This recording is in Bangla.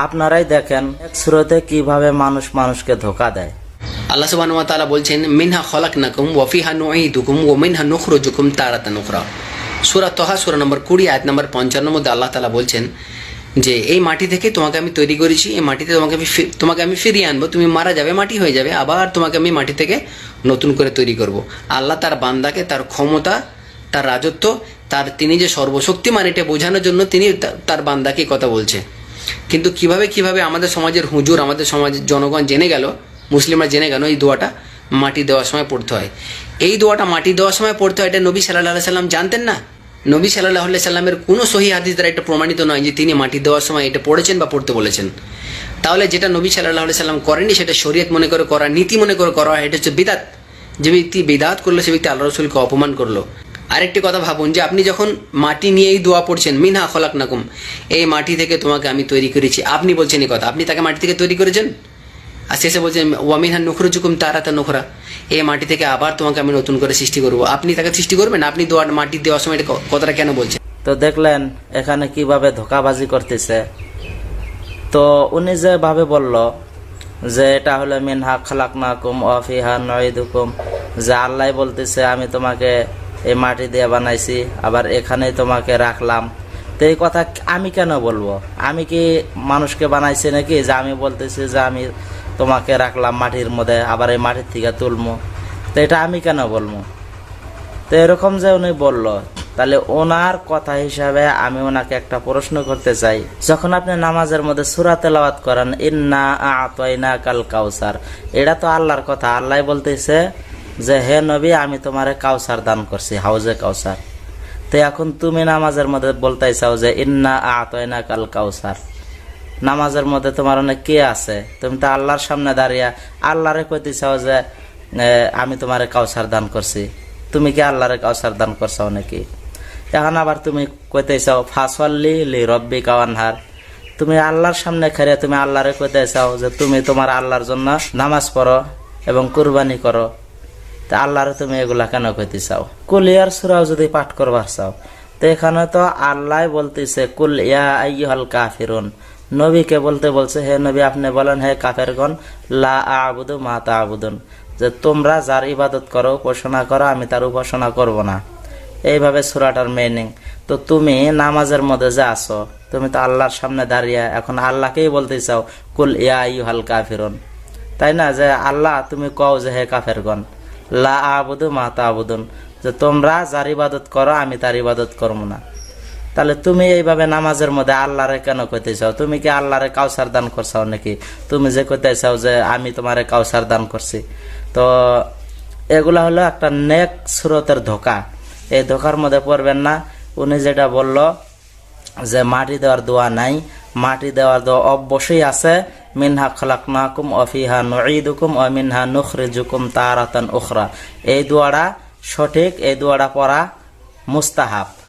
আপনারাই দেখেন এক সূরাতে কিভাবে মানুষ মানুষকে ধোঁকা দেয়। আল্লাহ সুবহানাহু ওয়া তাআলা বলছেন, মিনহা খলাকনাকুম ওয়া ফিহা নুঈদুকুম ওয়া মিনহা নুখরিজুকুম তারাতান উখরা। সূরা তাহা সূরা নম্বর 20 আয়াত নম্বর 55 মধ্যে আল্লাহ তাআলা বলছেন যে এই মাটি থেকে তোমাকে আমি তৈরি করেছি, এই মাটিতে তোমাকে আমি ফিরিয়ে আনবো, তুমি মারা যাবে, মাটি হয়ে যাবে, আবার তোমাকে আমি মাটি থেকে নতুন করে তৈরি করব। আল্লাহ তার বান্দাকে তার ক্ষমতা, তার রাজত্ব, তিনি যে সর্বশক্তিমান এটা বোঝানোর জন্য তিনি তার বান্দাকে কথা বলছে। কিন্তু কিভাবে আমাদের সমাজের হুজুর, আমাদের সমাজের জনগণ জেনে গেল, মুসলিমরা জেনে গেল এই দোয়াটা মাটি দেওয়ার সময় পড়তে হয়। এই দোয়াটা মাটি দেওয়ার সময় পড়তে হয়, এটা নবী সাল্লাল্লাহু আলাইহি সাল্লাম জানতেন না। নবী সাল্লাল্লাহু আলাইহি সাল্লামের কোনো সহিহ হাদিস দ্বারা এটা প্রমাণিত নয় যে তিনি মাটি দেওয়ার সময় এটা পড়েছেন বা পড়তে বলেছেন। তাহলে যেটা নবী সাল্লাল্লাহু আলাইহি সাল্লাম করেনি সেটা শরীয়ত মনে করে করা, নীতি মনে করে করা, এটা হচ্ছে বিদআত। যে ব্যক্তি বিদআত করলো সে ব্যক্তি আল্লাহ রাসূলকে অপমান করলো। আরেকটি কথা ভাবুন যে আপনি যখন মাটি নিয়ে এই দোয়া পড়ছেন, মিনহা খলাকনাকুম, এই মাটি থেকে তোমাকে আমি তৈরি করেছি, আপনি বলছেন এই কথা, আপনি তাকে মাটি থেকে তৈরি করেছেন। আর শেষে বলছেন ওয়া মিনহা নুখরিজুকুম তারাতান উখরা, এই মাটি থেকে আবার তোমাকে আমি নতুন করে সৃষ্টি করব। আপনি তাকে সৃষ্টি করবেন? আপনি মাটি দেওয়ার সময় এটা কথাটা কেন বলছেন? তো দেখলেন এখানে কিভাবে ধোঁকাবাজি করতেছে। তো উনি যেভাবে বলল যে এটা হলো মিনহা খলাকনাকুম ওয়া ফিহা নুঈদুকুম, যে আল্লাহ বলতেছে আমি তোমাকে এই মাটি দিয়ে বানাইছি, আবার এখানেই তোমাকে রাখলাম। তো এই কথা আমি কেন বলবো? আমি কি মানুষকে বানাইছি নাকি যে আমি বলতেছি যে আমি তোমাকে রাখলাম মাটির মধ্যে, আবার এই মাটির থেকে তুলবো? তো এটা আমি কেন বলবো? তো এরকম যে উনি বললো, তাহলে ওনার কথা হিসাবে আমি ওনাকে একটা প্রশ্ন করতে চাই। যখন আপনি নামাজের মধ্যে সূরা তেলাওয়াত করেন, ইন্না আ'তাইনাকাল কাউসার, এটা তো আল্লাহর কথা। আল্লাহ বলতেছে যে হে নবী আমি তোমারে কাউসার দান করছি, হাউজে কাউসার। তো এখন তুমি নামাজের মধ্যে বলতে চাও যে ইন্না আ'তাইনাকাল কাউসার, নামাজের মধ্যে তোমার অনেক কে আছে? তুমি তো আল্লাহর সামনে দাঁড়িয়ে আল্লাহরে কইতে চাও যে আমি তোমারে কাউসার দান করছি। তুমি কি আল্লাহরে কাউসার দান করছো নাকি? এখন আবার তুমি কইতে চাও ফাসল্লি লি রব্বিকা ওয়ানহার, তুমি আল্লাহর সামনে খেলে তুমি আল্লাহরে কইতে চাও যে তুমি তোমার আল্লাহর জন্য নামাজ পড়ো এবং কুরবানি করো। তা আল্লাহরে তুমি এগুলা কেন কইতে চাও? কুলিয়ার সূরাও যদি পাঠ করবার চাও, তো এখানে তো আল্লাহ বলতেছে কুল ইয়া আইয়ুহাল কাফিরুন, নবীকে বলতে বলছে হে নবী আপনি বলেন হে কাফেরগণ, লা আ'বুদু মা তা'বুদুন, যে তোমরা যার ইবাদত করো, উপাসনা করো, আমি তার উপাসনা করব না। এইভাবে সূরাটার মিনিং। তো তুমি নামাজের মধ্যে যে আছো, তুমি তো আল্লাহর সামনে দাঁড়িয়ে এখন আল্লাহকেই বলতে চাও কুল ইয়া আইয়ুহাল কাফিরুন, তাই না? যে আল্লাহ তুমি কও যে হে কাফেরগণ, লা আ'বুদু মা তা'বুদুন, যে তোমরা যার ইবাদত করো আমি তার ইবাদত করব না। তাহলে তুমি এইভাবে নামাজের মধ্যে আল্লাহরে কেন কইতে চাও? তুমি কি আল্লাহরে কাউসার দান করছাও নাকি? তুমি যে কইতে চাও যে আমি তোমারে কাউসার দান করছি। তো এগুলা হলো একটা নেক সুরতের ধোঁকা। এই ধোঁকার মধ্যে পড়বেন না। উনি যেটা বলল যে মাটি দেওয়ার দোয়া নাই, মাটি দেওয়ার দোয়া অবশ্যই আছে। মিনহা খলাকনাকুম ওয়া ফিহা নুঈদুকুম ওয়া মিনহা নুখরিজুকুম তারাতান উখরা, এই দোয়াটা সঠিক, এই দোয়াটা পড়া মুস্তাহাব।